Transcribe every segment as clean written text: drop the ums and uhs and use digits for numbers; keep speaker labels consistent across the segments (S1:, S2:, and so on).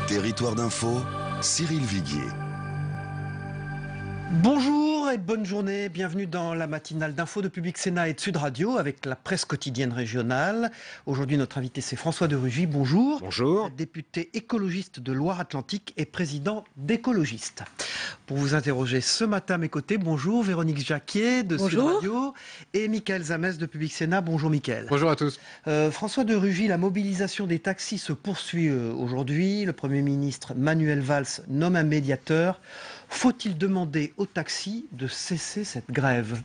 S1: Territoire d'info, Cyril Viguier.
S2: Bonjour et bonne journée, bienvenue dans la matinale d'info de Public Sénat et de Sud Radio avec la presse quotidienne régionale. Aujourd'hui notre invité c'est François de Rugy, bonjour.
S3: Bonjour.
S2: Député écologiste de Loire-Atlantique et président d'Écologistes. Pour vous interroger ce matin à mes côtés, bonjour Véronique Jacquier de Sud Radio et Mickaël Zamès de Public Sénat. Bonjour Mickaël.
S3: Bonjour à tous.
S2: François de Rugy, la mobilisation des taxis se poursuit aujourd'hui. Le Premier ministre Manuel Valls nomme un médiateur. Faut-il demander aux taxis de cesser cette grève ?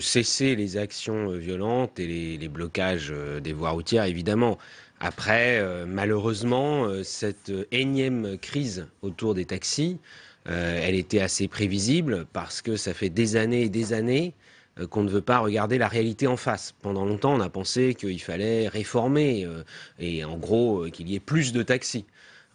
S3: Cesser les actions violentes et les blocages des voies routières, évidemment. Après, malheureusement, cette énième crise autour des taxis, elle était assez prévisible parce que ça fait des années et des années qu'on ne veut pas regarder la réalité en face. Pendant longtemps, on a pensé qu'il fallait réformer et en gros qu'il y ait plus de taxis.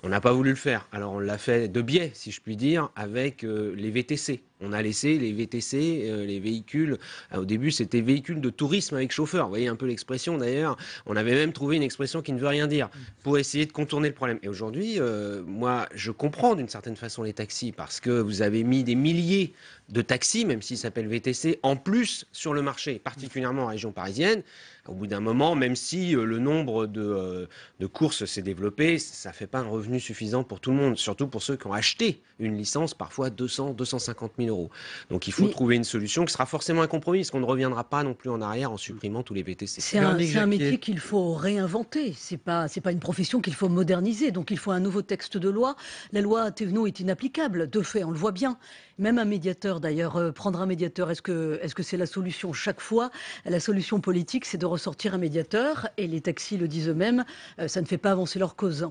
S3: On n'a pas voulu le faire. Alors on l'a fait de biais, si je puis dire, avec les VTC. On a laissé les VTC, les véhicules, au début c'était véhicules de tourisme avec chauffeur. Vous voyez un peu l'expression d'ailleurs. On avait même trouvé une expression qui ne veut rien dire pour essayer de contourner le problème. Et aujourd'hui, moi je comprends d'une certaine façon les taxis parce que vous avez mis des milliers de taxis, même s'ils s'appellent VTC, en plus sur le marché, particulièrement en région parisienne. Au bout d'un moment, même si le nombre de courses s'est développé, ça ne fait pas un revenu suffisant pour tout le monde, surtout pour ceux qui ont acheté une licence, parfois 200, 250 000 euros. Donc il faut trouver une solution qui sera forcément un compromis, parce qu'on ne reviendra pas non plus en arrière en supprimant tous les VTC.
S4: C'est un métier qu'il faut réinventer, c'est pas une profession qu'il faut moderniser, donc il faut un nouveau texte de loi. La loi Thévenot est inapplicable, de fait, on le voit bien. Même un médiateur, d'ailleurs, prendre un médiateur, est-ce que c'est la solution chaque fois? La solution politique, c'est de ressortir un médiateur, et les taxis le disent eux-mêmes, ça ne fait pas avancer leur cause.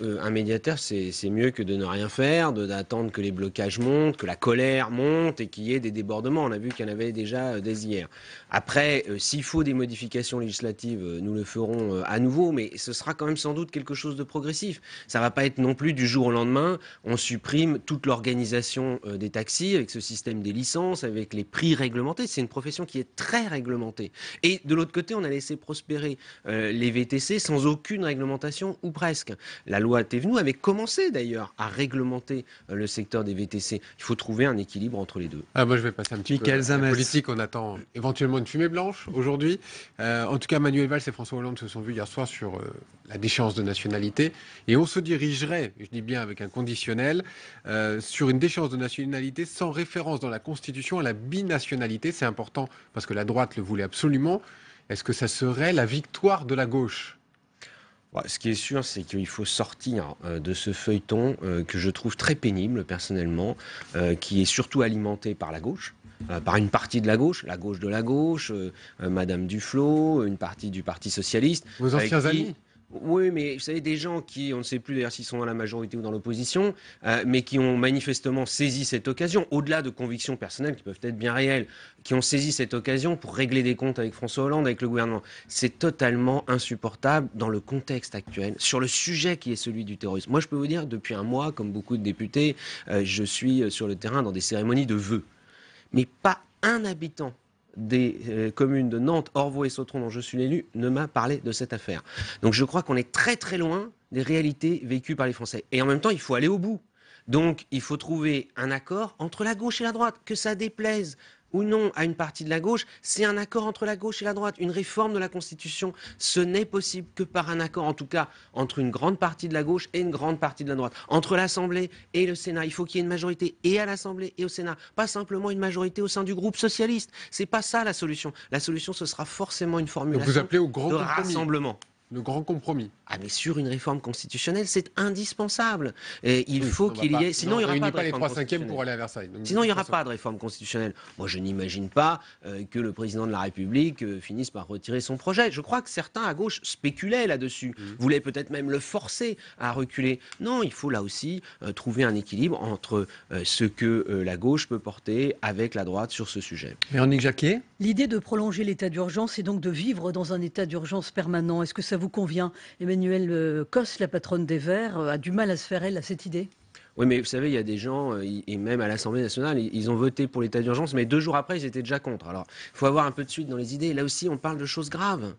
S3: Un médiateur, c'est mieux que de ne rien faire, d'attendre que les blocages montent, que la colère monte et qu'il y ait des débordements. On a vu qu'il y en avait déjà dès hier. Après, s'il faut des modifications législatives, nous le ferons à nouveau, mais ce sera quand même sans doute quelque chose de progressif. Ça ne va pas être non plus du jour au lendemain, on supprime toute l'organisation des taxis avec ce système des licences, avec les prix réglementés. C'est une profession qui est très réglementée. Et de l'autre côté, on a laissé prospérer les VTC sans aucune réglementation, ou presque. La loi Thévenoud avait commencé d'ailleurs à réglementer le secteur des VTC. Il faut trouver un équilibre entre les deux.
S5: Moi, je vais passer un petit peu à la politique. On attend éventuellement une fumée blanche aujourd'hui. En tout cas, Manuel Valls et François Hollande se sont vus hier soir sur la déchéance de nationalité. Et on se dirigerait, je dis bien avec un conditionnel, sur une déchéance de nationalité sans référence dans la Constitution à la binationalité. C'est important parce que la droite le voulait absolument. Est-ce que ça serait la victoire de la gauche ?
S3: Ce qui est sûr, c'est qu'il faut sortir de ce feuilleton que je trouve très pénible, personnellement, qui est surtout alimenté par la gauche, par une partie de la gauche de la gauche, Madame Duflot, une partie du Parti Socialiste.
S5: Vos anciens amis ?
S3: Oui, mais vous savez, des gens qui, on ne sait plus d'ailleurs s'ils sont dans la majorité ou dans l'opposition, mais qui ont manifestement saisi cette occasion, au-delà de convictions personnelles qui peuvent être bien réelles, qui ont saisi cette occasion pour régler des comptes avec François Hollande, avec le gouvernement. C'est totalement insupportable dans le contexte actuel, sur le sujet qui est celui du terrorisme. Moi, je peux vous dire, depuis un mois, comme beaucoup de députés, je suis sur le terrain dans des cérémonies de vœux. Mais pas un habitant des communes de Nantes, Orvaux et Sautron dont je suis l'élu ne m'a parlé de cette affaire. Donc je crois qu'on est très très loin des réalités vécues par les Français. Et en même temps, il faut aller au bout. Donc il faut trouver un accord entre la gauche et la droite, que ça déplaise ou non à une partie de la gauche, c'est un accord entre la gauche et la droite. Une réforme de la Constitution, ce n'est possible que par un accord, en tout cas, entre une grande partie de la gauche et une grande partie de la droite. Entre l'Assemblée et le Sénat, il faut qu'il y ait une majorité et à l'Assemblée et au Sénat. Pas simplement une majorité au sein du groupe socialiste. C'est pas ça la solution. La solution, ce sera forcément une formulation
S5: donc vous appelez au grand
S3: de
S5: compromis.
S3: Rassemblement.
S5: Le grand compromis.
S3: Mais sur une réforme constitutionnelle, c'est indispensable. Et il faut qu'il y ait... Sinon, il n'y aura pas de réforme constitutionnelle.
S5: Pour aller à Versailles. Donc,
S3: sinon, il n'y aura pas de réforme constitutionnelle. Moi, je n'imagine pas que le président de la République finisse par retirer son projet. Je crois que certains à gauche spéculaient là-dessus, voulaient peut-être même le forcer à reculer. Non, il faut là aussi trouver un équilibre entre ce que la gauche peut porter avec la droite sur ce sujet.
S2: Véronique Jacquier.
S4: L'idée de prolonger l'état d'urgence est donc de vivre dans un état d'urgence permanent. Est-ce que ça vous convient? Emmanuelle Cos, la patronne des Verts, a du mal à se faire, elle, à cette idée.
S3: Oui, mais vous savez, il y a des gens, et même à l'Assemblée nationale, ils ont voté pour l'état d'urgence, mais 2 jours après, ils étaient déjà contre. Alors, il faut avoir un peu de suite dans les idées. Là aussi, on parle de choses graves.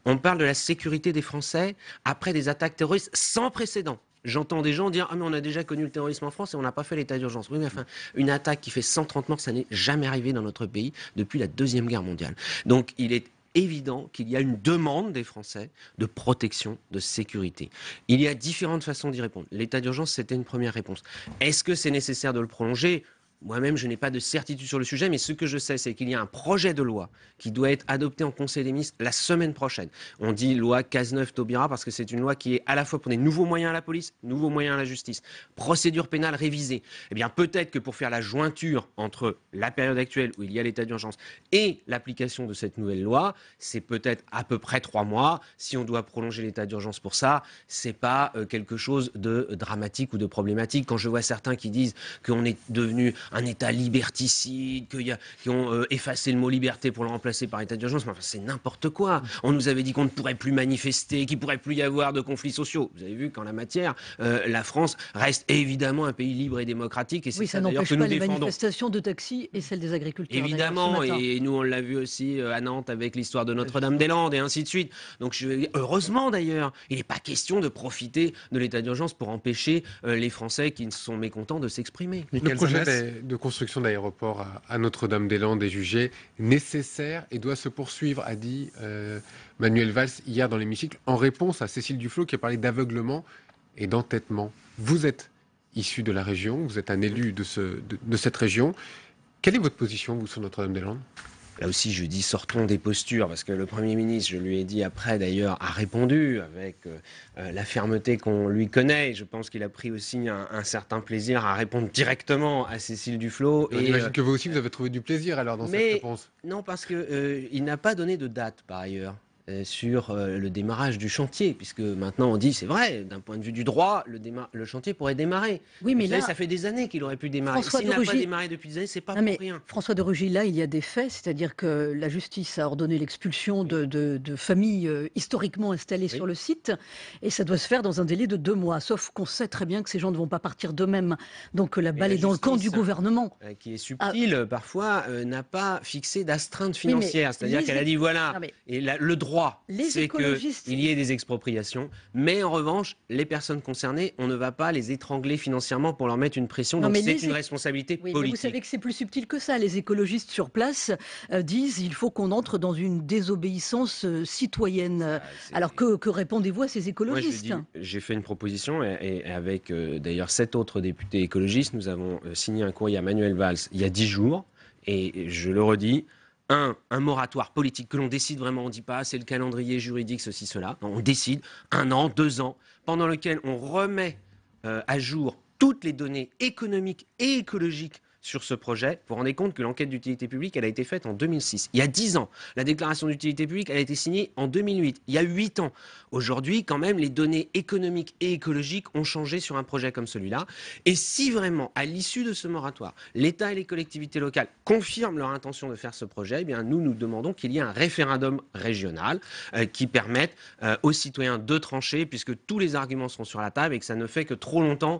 S3: On parle de la sécurité des Français après des attaques terroristes sans précédent. J'entends des gens dire « Ah, mais on a déjà connu le terrorisme en France et on n'a pas fait l'état d'urgence. » Oui, mais enfin, une attaque qui fait 130 morts, ça n'est jamais arrivé dans notre pays depuis la Deuxième Guerre mondiale. Donc, il est évident qu'il y a une demande des Français de protection, de sécurité. Il y a différentes façons d'y répondre. L'état d'urgence, c'était une première réponse. Est-ce que c'est nécessaire de le prolonger ? Moi-même, je n'ai pas de certitude sur le sujet, mais ce que je sais, c'est qu'il y a un projet de loi qui doit être adopté en Conseil des ministres la semaine prochaine. On dit loi Cazeneuve-Taubira parce que c'est une loi qui est à la fois pour des nouveaux moyens à la police, nouveaux moyens à la justice, procédure pénale révisée. Eh bien, peut-être que pour faire la jointure entre la période actuelle où il y a l'état d'urgence et l'application de cette nouvelle loi, c'est peut-être à peu près 3 mois. Si on doit prolonger l'état d'urgence pour ça, c'est pas quelque chose de dramatique ou de problématique. Quand je vois certains qui disent qu'on est devenu un État liberticide, qui ont effacé le mot liberté pour le remplacer par état d'urgence. Mais enfin, c'est n'importe quoi. On nous avait dit qu'on ne pourrait plus manifester, qu'il ne pourrait plus y avoir de conflits sociaux. Vous avez vu qu'en la matière, la France reste évidemment un pays libre et démocratique. Et c'est ça d'ailleurs que nous défendons.
S4: Ça n'empêche pas les manifestations de taxis et celles des agriculteurs.
S3: Évidemment, et nous on l'a vu aussi à Nantes avec l'histoire de Notre-Dame-des-Landes et ainsi de suite. Donc heureusement d'ailleurs, il n'est pas question de profiter de l'état d'urgence pour empêcher les Français qui sont mécontents de s'exprimer.
S5: Le projet de construction d'aéroport à Notre-Dame-des-Landes est jugé nécessaire et doit se poursuivre, a dit Manuel Valls hier dans l'hémicycle, en réponse à Cécile Duflot qui a parlé d'aveuglement et d'entêtement. Vous êtes issu de la région, vous êtes un élu de cette région. Quelle est votre position, vous, sur Notre-Dame-des-Landes ?
S3: Là aussi, je dis sortons des postures, parce que le Premier ministre, je lui ai dit après d'ailleurs, a répondu avec la fermeté qu'on lui connaît. Et je pense qu'il a pris aussi un certain plaisir à répondre directement à Cécile Duflot.
S5: J'imagine que vous aussi, vous avez trouvé du plaisir alors dans cette réponse.
S3: Non, parce qu'il n'a pas donné de date par ailleurs sur le démarrage du chantier, puisque maintenant on dit, c'est vrai, d'un point de vue du droit, le chantier pourrait démarrer.
S4: Oui, mais là,
S3: ça fait des années qu'il aurait pu démarrer. S'il n'a pas démarré depuis des années, c'est pas pour rien.
S4: François de Rugy, là, il y a des faits, c'est-à-dire que la justice a ordonné l'expulsion de familles historiquement installées sur le site, et ça doit se faire dans un délai de 2 mois, sauf qu'on sait très bien que ces gens ne vont pas partir d'eux-mêmes. Donc la balle est dans le camp du gouvernement.
S3: Qui est subtile, parfois, n'a pas fixé d'astreinte financière, c'est-à-dire qu'elle a dit, voilà, et le droit, c'est qu'il y ait des expropriations, mais en revanche, les personnes concernées, on ne va pas les étrangler financièrement pour leur mettre une pression, donc c'est une responsabilité politique.
S4: Mais vous savez que c'est plus subtil que ça. Les écologistes sur place disent qu'il faut qu'on entre dans une désobéissance citoyenne. Alors que répondez-vous à ces écologistes ?
S3: Moi, j'ai fait une proposition, et avec d'ailleurs 7 autres députés écologistes, nous avons signé un courrier à Manuel Valls il y a 10 jours, et je le redis, un moratoire politique, que l'on décide vraiment, on ne dit pas c'est le calendrier juridique, ceci, cela. Non, on décide 1 an, 2 ans, pendant lequel on remet à jour toutes les données économiques et écologiques sur ce projet. Vous vous rendez compte que l'enquête d'utilité publique, elle a été faite en 2006. Il y a 10 ans. La déclaration d'utilité publique, elle a été signée en 2008. Il y a 8 ans. Aujourd'hui, quand même, les données économiques et écologiques ont changé sur un projet comme celui-là. Et si vraiment, à l'issue de ce moratoire, l'État et les collectivités locales confirment leur intention de faire ce projet, eh bien, nous demandons qu'il y ait un référendum régional qui permette aux citoyens de trancher, puisque tous les arguments seront sur la table et que ça ne fait que trop longtemps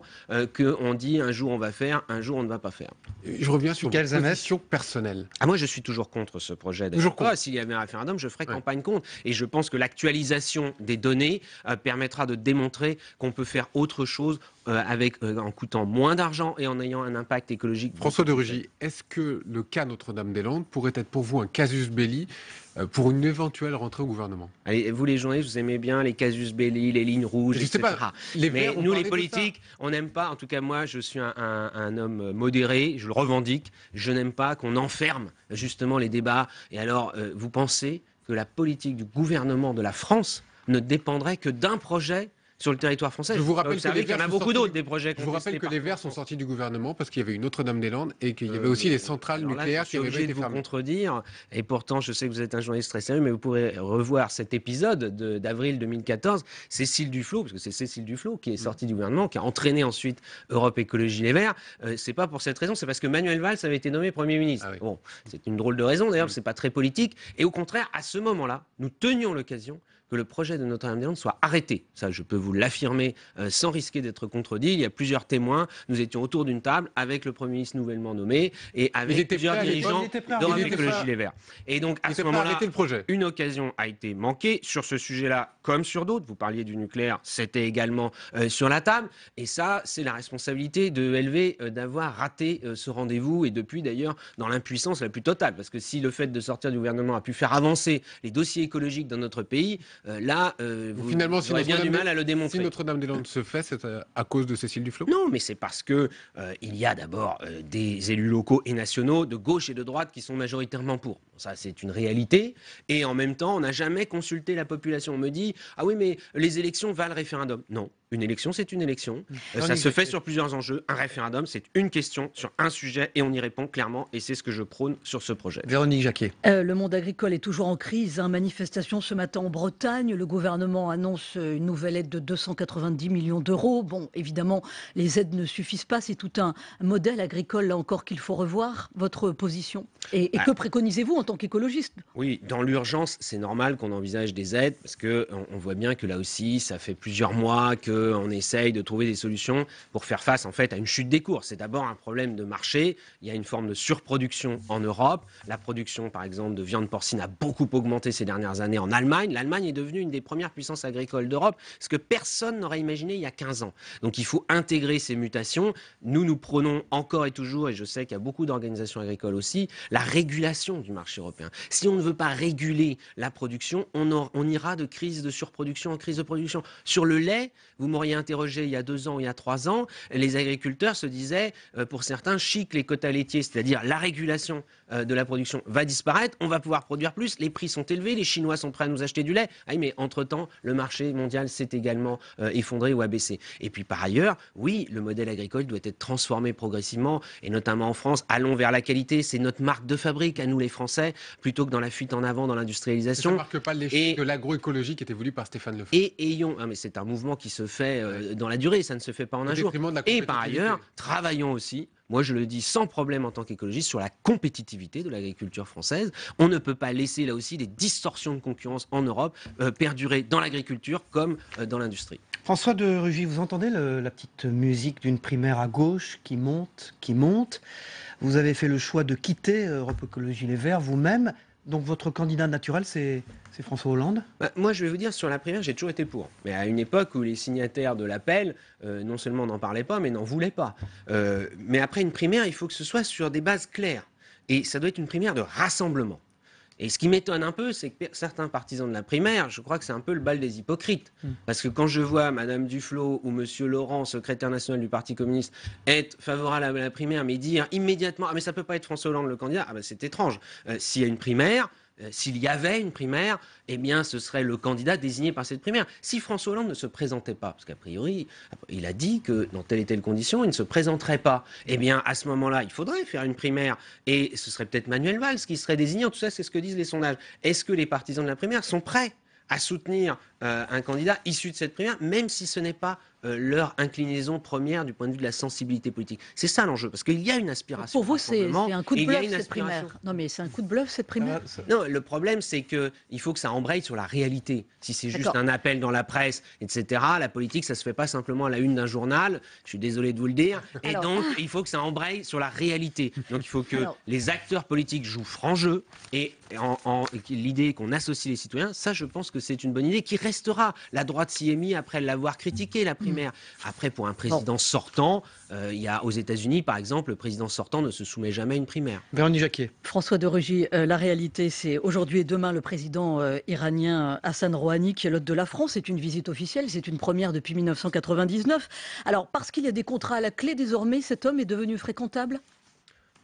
S3: qu'on dit un jour on va faire, un jour on ne va pas faire.
S5: Je reviens sur votre position personnelle.
S3: Moi, je suis toujours contre ce projet. S'il y avait un référendum, je ferais campagne contre. Et je pense que l'actualisation des données permettra de démontrer qu'on peut faire autre chose en coûtant moins d'argent et en ayant un impact écologique.
S5: François de Rugy, est-ce que le cas Notre-Dame-des-Landes pourrait être pour vous un casus belli pour une éventuelle rentrée au gouvernement?
S3: Allez, vous les journalistes, vous aimez bien les casus belli, les lignes rouges, etc. Mais nous, les politiques, on n'aime pas, en tout cas moi, je suis un homme modéré, je le revendique, je n'aime pas qu'on enferme justement les débats. Et alors, vous pensez que la politique du gouvernement de la France ne dépendrait que d'un projet sur le territoire français?
S5: Je vous rappelle qu'il
S3: y en a beaucoup d'autres des projets.
S5: Je vous rappelle que les Verts sont sortis du gouvernement parce qu'il y avait une Notre-Dame-des-Landes et qu'il y avait aussi les centrales nucléaires qui avaient été fermées. Je suis obligé de vous contredire,
S3: et pourtant je sais que vous êtes un journaliste très sérieux, mais vous pourrez revoir cet épisode d'avril 2014. Cécile Duflot, parce que c'est Cécile Duflot qui est sortie du gouvernement, qui a entraîné ensuite Europe Écologie Les Verts. C'est pas pour cette raison, c'est parce que Manuel Valls avait été nommé Premier ministre. Bon, c'est une drôle de raison d'ailleurs, c'est pas très politique. Et au contraire, à ce moment-là, nous tenions l'occasion que le projet de Notre-Dame-des-Landes soit arrêté. Ça, je peux vous l'affirmer sans risquer d'être contredit. Il y a plusieurs témoins. Nous étions autour d'une table avec le Premier ministre nouvellement nommé et avec plusieurs dirigeants d'Europe Écologie Les Verts. Et donc, à ce moment-là, une occasion a été manquée sur ce sujet-là, comme sur d'autres. Vous parliez du nucléaire, c'était également sur la table. Et ça, c'est la responsabilité de LV d'avoir raté ce rendez-vous et depuis, d'ailleurs, dans l'impuissance la plus totale. Parce que si le fait de sortir du gouvernement a pu faire avancer les dossiers écologiques dans notre pays, vous aurez bien du mal à le démontrer.
S5: Si Notre-Dame-des-Landes se fait, c'est à cause de Cécile Duflot?
S3: Non, mais c'est parce que il y a d'abord des élus locaux et nationaux de gauche et de droite qui sont majoritairement pour. Ça, c'est une réalité. Et en même temps, on n'a jamais consulté la population. On me dit, ah oui, mais les élections valent référendum. Non. Une élection, c'est une élection. Ça se fait sur plusieurs enjeux. Un référendum, c'est une question sur un sujet et on y répond clairement. Et c'est ce que je prône sur ce projet.
S2: Véronique Jacquier.
S4: Le monde agricole est toujours en crise. Manifestation ce matin en Bretagne. Le gouvernement annonce une nouvelle aide de 290 millions d'euros. Bon, évidemment, les aides ne suffisent pas. C'est tout un modèle agricole, là encore, qu'il faut revoir. Votre position. Et que préconisez-vous en tant qu'écologiste?
S3: Oui, dans l'urgence, c'est normal qu'on envisage des aides parce qu'on voit bien que là aussi, ça fait plusieurs mois qu'on essaye de trouver des solutions pour faire face en fait à une chute des cours. C'est d'abord un problème de marché. Il y a une forme de surproduction en Europe. La production, par exemple, de viande porcine a beaucoup augmenté ces dernières années en Allemagne. L'Allemagne est devenue une des premières puissances agricoles d'Europe, ce que personne n'aurait imaginé il y a 15 ans. Donc il faut intégrer ces mutations. Nous prenons encore et toujours, et je sais qu'il y a beaucoup d'organisations agricoles aussi, la régulation du marché européen. Si on ne veut pas réguler la production, on ira de crise de surproduction en crise de production. Sur le lait, vous m'auriez interrogé il y a 2 ans ou il y a 3 ans, les agriculteurs se disaient, pour certains, chic les quotas laitiers, c'est-à-dire la régulation de la production va disparaître, on va pouvoir produire plus, les prix sont élevés, les Chinois sont prêts à nous acheter du lait. Ah oui, mais entre-temps, le marché mondial s'est également effondré ou abaissé. Et puis par ailleurs, oui, le modèle agricole doit être transformé progressivement, et notamment en France, allons vers la qualité, c'est notre marque de fabrique à nous les Français, plutôt que dans la fuite en avant, dans l'industrialisation.
S5: Ça ne marque pas l'échec de l'agroécologie qui était voulu par Stéphane Le Foll.
S3: Et ayons, mais c'est un mouvement qui se fait dans la durée, ça ne se fait pas en un jour. Et par ailleurs, travaillons aussi, moi je le dis sans problème en tant qu'écologiste, sur la compétitivité de l'agriculture française. On ne peut pas laisser là aussi des distorsions de concurrence en Europe perdurer dans l'agriculture comme dans l'industrie.
S2: François de Rugy, vous entendez la petite musique d'une primaire à gauche qui monte, qui monte. Vous avez fait le choix de quitter Europe Écologie Les Verts vous-même. Donc votre candidat naturel, c'est François Hollande?
S3: Moi, je vais vous dire, sur la primaire, j'ai toujours été pour. Mais à une époque où les signataires de l'appel, non seulement n'en parlaient pas, mais n'en voulaient pas. Mais après une primaire, il faut que ce soit sur des bases claires. Et ça doit être une primaire de rassemblement. Et ce qui m'étonne un peu, c'est que certains partisans de la primaire, je crois que c'est un peu le bal des hypocrites. Parce que quand je vois Madame Duflot ou Monsieur Laurent, secrétaire national du Parti communiste, être favorable à la primaire, mais dire immédiatement « Ah mais ça peut pas être François Hollande le candidat », ah ben c'est étrange. S'il y a une primaire, s'il y avait une primaire, eh bien, ce serait le candidat désigné par cette primaire. Si François Hollande ne se présentait pas, parce qu'a priori, il a dit que dans telle et telle condition, il ne se présenterait pas, eh bien, à ce moment-là, il faudrait faire une primaire. Et ce serait peut-être Manuel Valls qui serait désigné. Tout ça, c'est ce que disent les sondages. Est-ce que les partisans de la primaire sont prêts à soutenir un candidat issu de cette primaire, même si ce n'est pas leur inclinaison première du point de vue de la sensibilité politique. C'est ça l'enjeu, parce qu'il y a une aspiration.
S4: Pour vous, c'est un coup de bluff cette primaire. Non, mais c'est un coup de bluff cette primaire.
S3: Non, le problème, c'est qu'il faut que ça embraye sur la réalité. Si c'est juste un appel dans la presse, etc., la politique, ça se fait pas simplement à la une d'un journal. Je suis désolé de vous le dire. Et donc, il faut que ça embraye sur la réalité. Donc, il faut que les acteurs politiques jouent franc jeu. Et l'idée qu'on associe les citoyens, ça, je pense que c'est une bonne idée qui restera. La droite s'y est mise après l'avoir critiqué, la primaire. Après, pour un président sortant, il y a aux États-Unis, par exemple, le président sortant ne se soumet jamais à une primaire.
S2: Véronique Jacquier.
S4: François de Rugy, la réalité, c'est aujourd'hui et demain le président iranien Hassan Rouhani qui est l'hôte de la France. C'est une visite officielle, c'est une première depuis 1999. Alors, parce qu'il y a des contrats à la clé désormais, cet homme est devenu fréquentable ?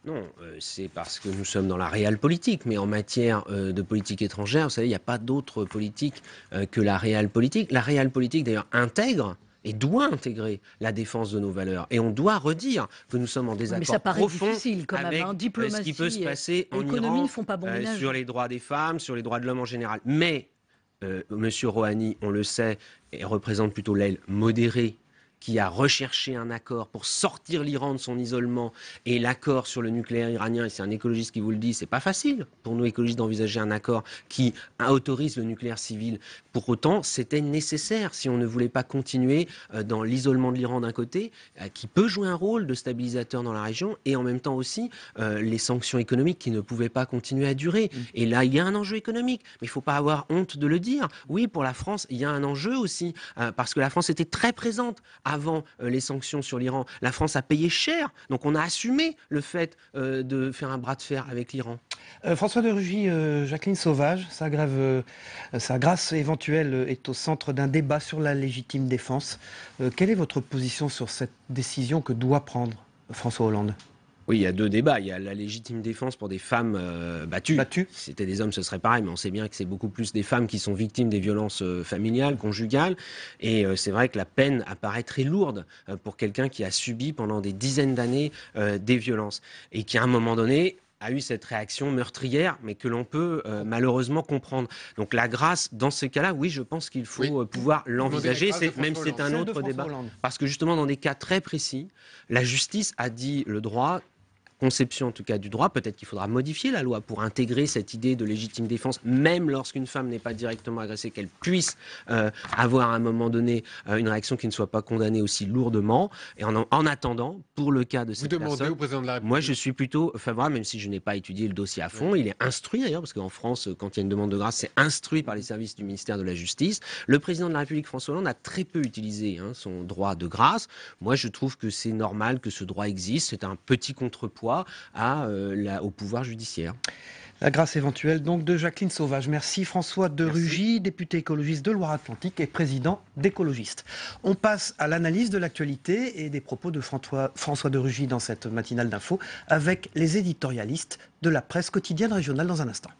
S3: Non, c'est parce que nous sommes dans la réelle politique, mais en matière de politique étrangère, vous savez, il n'y a pas d'autre politique que la réelle politique. La réelle politique, d'ailleurs, intègre et doit intégrer la défense de nos valeurs. Et on doit redire que nous sommes en désaccord profond avec ce qui peut se passer en Iran sur les droits des femmes, sur les droits de l'homme en général. Mais M. Rouhani, on le sait, représente plutôt l'aile modérée qui a recherché un accord pour sortir l'Iran de son isolement, et l'accord sur le nucléaire iranien, et c'est un écologiste qui vous le dit, c'est pas facile pour nous écologistes d'envisager un accord qui autorise le nucléaire civil. Pour autant, c'était nécessaire si on ne voulait pas continuer dans l'isolement de l'Iran d'un côté, qui peut jouer un rôle de stabilisateur dans la région, et en même temps aussi les sanctions économiques qui ne pouvaient pas continuer à durer. Et là, il y a un enjeu économique, mais il ne faut pas avoir honte de le dire. Oui, pour la France, il y a un enjeu aussi, parce que la France était très présente avant les sanctions sur l'Iran. La France a payé cher, donc on a assumé le fait de faire un bras de fer avec l'Iran.
S2: François de Rugy, Jacqueline Sauvage, sa grâce éventuelle est au centre d'un débat sur la légitime défense. Quelle est votre position sur cette décision que doit prendre François Hollande ?
S3: Oui, il y a deux débats. Il y a la légitime défense pour des femmes battues. Si c'était des hommes, ce serait pareil, mais on sait bien que c'est beaucoup plus des femmes qui sont victimes des violences familiales, conjugales. Et c'est vrai que la peine apparaît très lourde pour quelqu'un qui a subi pendant des dizaines d'années des violences et qui, à un moment donné, a eu cette réaction meurtrière, mais que l'on peut malheureusement comprendre. Donc la grâce, dans ces cas-là, oui, je pense qu'il faut pouvoir l'envisager, même si c'est un autre débat. Parce que justement, dans des cas très précis, la justice a dit le droit, conception en tout cas du droit, peut-être qu'il faudra modifier la loi pour intégrer cette idée de légitime défense, même lorsqu'une femme n'est pas directement agressée, qu'elle puisse avoir à un moment donné une réaction qui ne soit pas condamnée aussi lourdement. Et en attendant, pour le cas de cette personne,
S5: au président de la République.
S3: Moi je suis plutôt favorable, même si je n'ai pas étudié le dossier à fond. Il est instruit d'ailleurs, parce qu'en France, quand il y a une demande de grâce, c'est instruit par les services du ministère de la Justice. Le président de la République, François Hollande, a très peu utilisé son droit de grâce. Moi je trouve que c'est normal que ce droit existe. C'est un petit contrepoids au pouvoir judiciaire.
S2: La grâce éventuelle donc de Jacqueline Sauvage. Merci François de Rugy, député écologiste de Loire-Atlantique et président d'Écologistes. On passe à l'analyse de l'actualité et des propos de François de Rugy dans cette matinale d'info avec les éditorialistes de la presse quotidienne régionale dans un instant.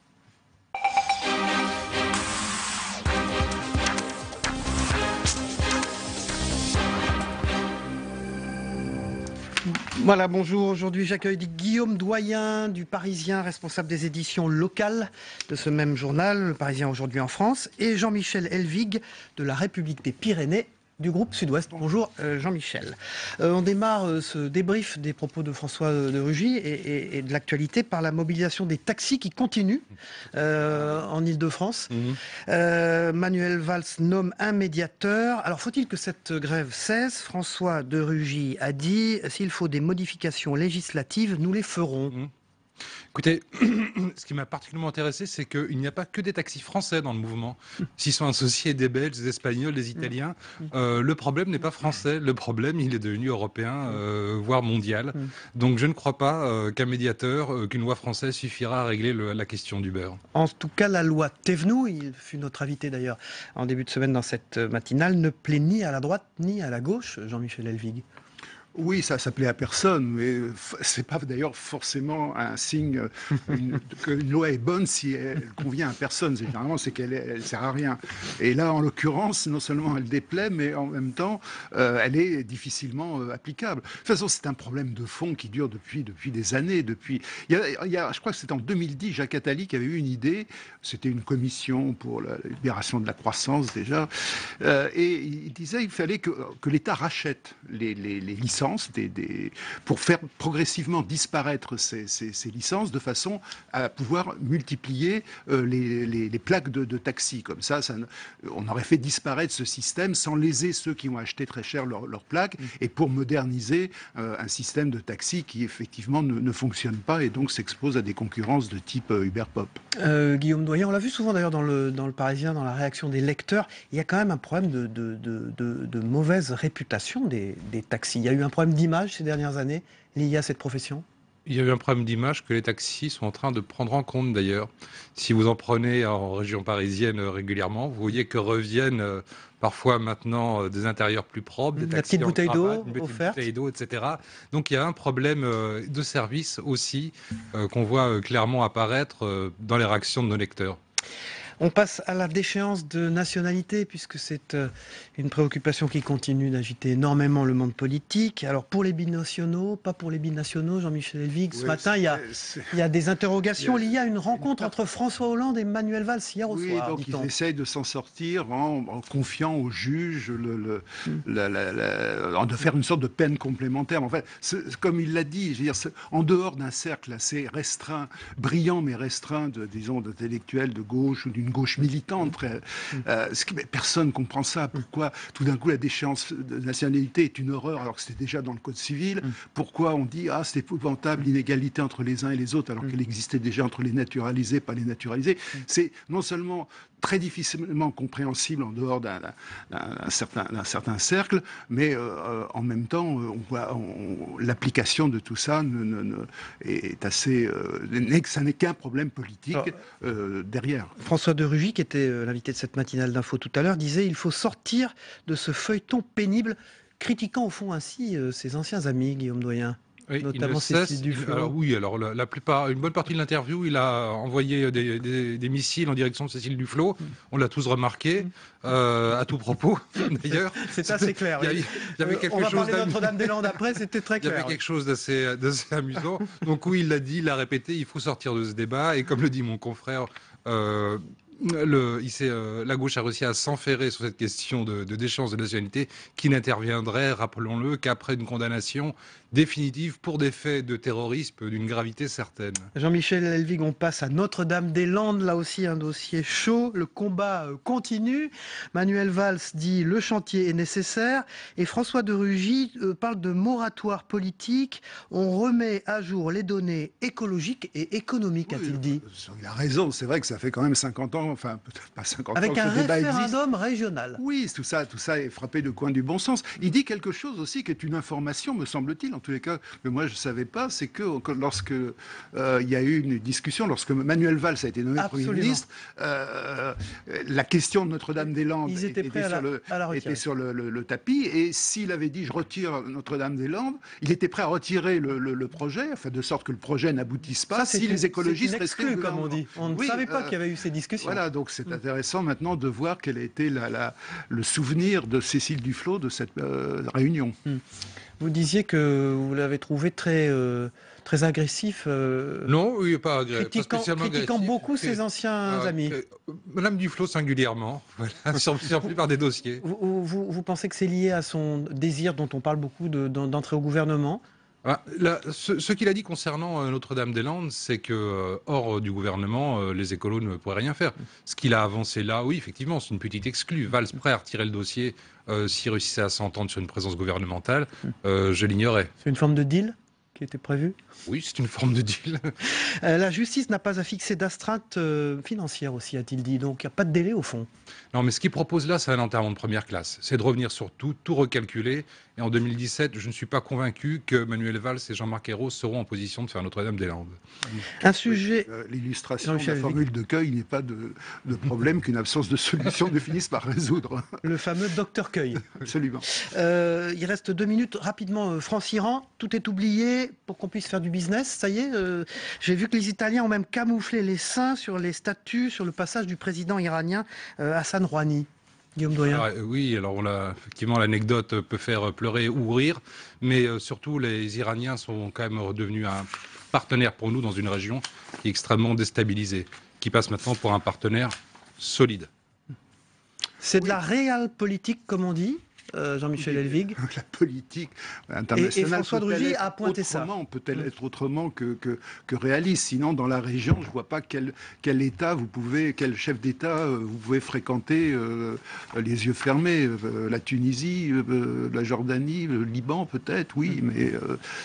S2: Voilà, bonjour. Aujourd'hui, j'accueille Guillaume Doyen du Parisien, responsable des éditions locales de ce même journal, le Parisien aujourd'hui en France, et Jean-Michel Elvig de la République des Pyrénées du groupe Sud-Ouest. Bonjour Jean-Michel. On démarre ce débrief des propos de François de Rugy et de l'actualité par la mobilisation des taxis qui continue en Ile-de-France. Manuel Valls nomme un médiateur. Alors faut-il que cette grève cesse ? François de Rugy a dit « S'il faut des modifications législatives, nous les ferons ».
S6: Écoutez, ce qui m'a particulièrement intéressé, c'est qu'il n'y a pas que des taxis français dans le mouvement. S'y sont associés des Belges, des Espagnols, des Italiens. Le problème n'est pas français. Le problème, il est devenu européen, voire mondial. Donc je ne crois pas qu'un médiateur, qu'une loi française suffira à régler la question du beurre.
S2: En tout cas, la loi Thévenoud, il fut notre invité d'ailleurs en début de semaine dans cette matinale, ne plaît ni à la droite ni à la gauche, Jean-Michel Elvig.
S7: Oui, ça plaît à personne, mais c'est pas d'ailleurs forcément un signe qu'une loi est bonne si elle convient à personne. Généralement, c'est qu'elle sert à rien. Et là, en l'occurrence, non seulement elle déplaît, mais en même temps, elle est difficilement applicable. De toute façon, c'est un problème de fond qui dure depuis des années. Je crois que c'était en 2010, Jacques Attali qui avait eu une idée. C'était une commission pour la libération de la croissance déjà, et il disait qu'il fallait que l'État rachète les licences. Pour faire progressivement disparaître ces licences de façon à pouvoir multiplier les plaques de taxi. Comme ça, on aurait fait disparaître ce système sans léser ceux qui ont acheté très cher leurs plaques et pour moderniser un système de taxi qui effectivement ne fonctionne pas et donc s'expose à des concurrences de type Uber Pop.
S2: Guillaume Doyen, on l'a vu souvent d'ailleurs dans le Parisien, dans la réaction des lecteurs, il y a quand même un problème de mauvaise réputation des taxis. Il y a eu un problème d'image ces dernières années lié à cette profession ?
S6: Il y a eu un problème d'image que les taxis sont en train de prendre en compte d'ailleurs. Si vous en prenez en région parisienne régulièrement, vous voyez que reviennent parfois maintenant des intérieurs plus propres, des taxis
S2: petite bouteille d'eau
S6: une petite
S2: offerte.
S6: bouteille d'eau, etc. Donc il y a un problème de service aussi qu'on voit clairement apparaître dans les réactions de nos lecteurs.
S2: On passe à la déchéance de nationalité, puisque c'est une préoccupation qui continue d'agiter énormément le monde politique. Alors pour les binationaux, pas pour les binationaux, Jean-Michel Helvig, ce matin, il y a des interrogations liées à une rencontre entre François Hollande et Manuel Valls hier au soir.
S7: Donc ils essayent de s'en sortir en confiant au juge de faire une sorte de peine complémentaire. En fait, comme il l'a dit, je veux dire, en dehors d'un cercle assez restreint, brillant mais restreint, disons, d'intellectuels de gauche ou d'une gauche militante, personne ne comprend ça. Pourquoi tout d'un coup la déchéance de nationalité est une horreur alors que c'était déjà dans le Code civil? Pourquoi on dit c'est épouvantable l'inégalité entre les uns et les autres alors qu'elle existait déjà entre les naturalisés, pas les naturalisés? C'est non seulement très difficilement compréhensible en dehors d'un certain cercle, mais en même temps, l'application de tout ça est assez... ça n'est qu'un problème politique derrière.
S2: François de Rugy, qui était l'invité de cette matinale d'info tout à l'heure, disait « Il faut sortir de ce feuilleton pénible », critiquant au fond ainsi ses anciens amis, Guillaume Doyen.
S6: Oui,
S2: notamment Cécile Duflot.
S6: Alors une bonne partie de l'interview, il a envoyé des missiles en direction de Cécile Duflot. On l'a tous remarqué, à tout propos, d'ailleurs.
S2: C'est assez clair.
S6: Il y avait quelque
S2: on va
S6: chose
S2: parler Notre-Dame-des-Landes après, c'était très clair.
S6: Il y avait quelque chose d'assez amusant. Donc oui, il l'a dit, il l'a répété, il faut sortir de ce débat. Et comme le dit mon confrère... la gauche a réussi à s'enferrer sur cette question de déchéance de nationalité qui n'interviendrait, rappelons-le, qu'après une condamnation définitive pour des faits de terrorisme d'une gravité certaine.
S2: Jean-Michel Helvig, on passe à Notre-Dame-des-Landes, là aussi un dossier chaud, le combat continue. Manuel Valls dit le chantier est nécessaire et François de Rugy parle de moratoire politique. On remet à jour les données écologiques et économiques, a-t-il dit.
S7: Il a raison, c'est vrai que ça fait quand même 50 ans, enfin peut-être pas 50 ans que ce débat existe.
S2: Avec un référendum régional.
S7: Oui, tout ça est frappé de coin du bon sens. Il dit quelque chose aussi qui est une information, me semble-t-il, en tous les cas, que moi je ne savais pas, c'est que lorsque il y a eu une discussion, lorsque Manuel Valls a été nommé Premier ministre, la question de Notre-Dame-des-Landes était sur le tapis, et s'il avait dit je retire Notre-Dame-des-Landes, il était prêt à retirer le projet, enfin, de sorte que le projet n'aboutisse pas si les écologistes restaient
S2: comme on dit. On ne savait pas qu'il y avait eu ces discussions.
S7: Voilà, donc c'est intéressant maintenant de voir quel a été le souvenir de Cécile Duflot de cette réunion.
S2: Vous disiez que vous l'avez trouvé très agressif.
S6: Non, il n'est pas agressif.
S2: Critiquant beaucoup ses anciens amis.
S6: Madame Duflot singulièrement, voilà, sur la plupart des dossiers.
S2: Vous pensez que c'est lié à son désir dont on parle beaucoup d'entrer au gouvernement ?
S6: Ce qu'il a dit concernant Notre-Dame-des-Landes, c'est que hors du gouvernement, les écolos ne pourraient rien faire. Ce qu'il a avancé là, oui, effectivement, c'est une petite exclue. Valls prêt à retirer le dossier s'il réussissait à s'entendre sur une présence gouvernementale, je l'ignorais.
S2: C'est une forme de deal qui était prévue ?
S6: Oui, c'est une forme de deal.
S2: La justice n'a pas à fixer d'astreinte financière aussi, a-t-il dit. Donc il n'y a pas de délai au fond.
S6: Non, mais ce qu'il propose là, c'est un enterrement de première classe. C'est de revenir sur tout recalculer. Et en 2017, je ne suis pas convaincu que Manuel Valls et Jean-Marc Ayrault seront en position de faire Notre-Dame-des-Landes.
S2: Un sujet...
S7: L'illustration de la formule de Cueil n'est pas de problème qu'une absence de solution ne finisse par résoudre.
S2: Le fameux docteur Cueil.
S7: Absolument.
S2: Il reste 2 minutes. Rapidement, France-Iran, tout est oublié pour qu'on puisse faire du business. Ça y est, j'ai vu que les Italiens ont même camouflé les seins sur les statues, sur le passage du président iranien Hassan Rouhani. Guillaume Doyen.
S6: Oui, alors effectivement, l'anecdote peut faire pleurer ou rire, mais surtout, les Iraniens sont quand même redevenus un partenaire pour nous dans une région qui est extrêmement déstabilisée, qui passe maintenant pour un partenaire solide.
S2: C'est de la réelle politique, comme on dit, Jean-Michel Helvig.
S7: La politique internationale.
S2: Et François de Rugy a pointé ça.
S7: Peut-elle être autrement que réaliste? Sinon, dans la région, je ne vois pas quel État quel chef d'État vous pouvez fréquenter les yeux fermés. La Tunisie, la Jordanie, le Liban, peut-être, oui, mais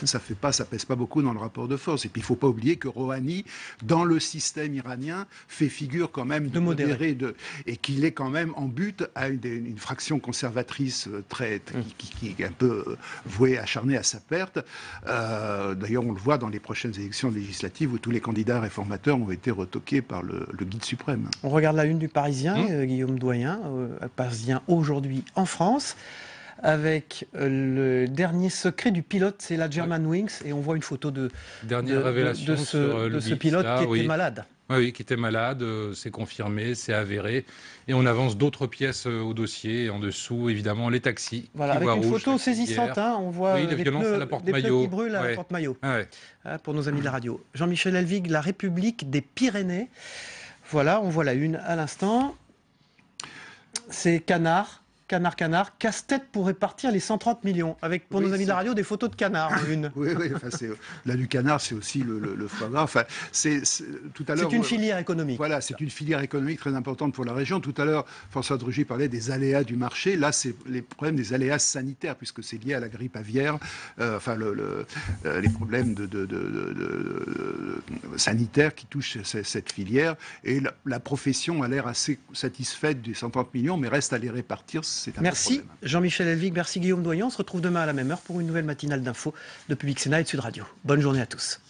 S7: ça pèse pas beaucoup dans le rapport de force. Et puis, il ne faut pas oublier que Rouhani, dans le système iranien, fait figure quand même de modéré, et qu'il est quand même en but à une fraction conservatrice qui est un peu voué, acharné à sa perte. D'ailleurs, on le voit dans les prochaines élections législatives où tous les candidats réformateurs ont été retoqués par le guide suprême.
S2: On regarde la une du Parisien, Guillaume Doyen, Parisien aujourd'hui en France, avec le dernier secret du pilote, c'est la Germanwings, et on voit une photo de ce pilote qui était malade.
S6: Oui, qui était malade, c'est confirmé, c'est avéré. Et on avance d'autres pièces au dossier. Et en dessous, évidemment, les taxis.
S2: Voilà, avec une photo saisissante, hein, on voit
S6: les violences à la
S2: des pneus qui brûlent à la porte-maillot.
S6: Ah ouais.
S2: Pour nos amis de la radio. Jean-Michel Elvig, la République des Pyrénées. Voilà, on voit la une à l'instant. C'est Canard. Canard, casse-tête pour répartir les 130 millions. Avec, pour nos amis de la radio, des photos de canards en une.
S7: Oui, enfin, là, du canard, c'est aussi le foie gras. Enfin, tout à l'heure.
S2: C'est une filière économique.
S7: Voilà, c'est une filière économique très importante pour la région. Tout à l'heure, François de Rugy parlait des aléas du marché. Là, c'est les problèmes des aléas sanitaires, puisque c'est lié à la grippe aviaire. Les problèmes sanitaires qui touchent cette filière. Et la profession a l'air assez satisfaite des 130 millions, mais reste à les répartir.
S2: Merci Jean-Michel Elvig, merci Guillaume Doyon. On se retrouve demain à la même heure pour une nouvelle matinale d'infos de Public Sénat et de Sud Radio. Bonne journée à tous.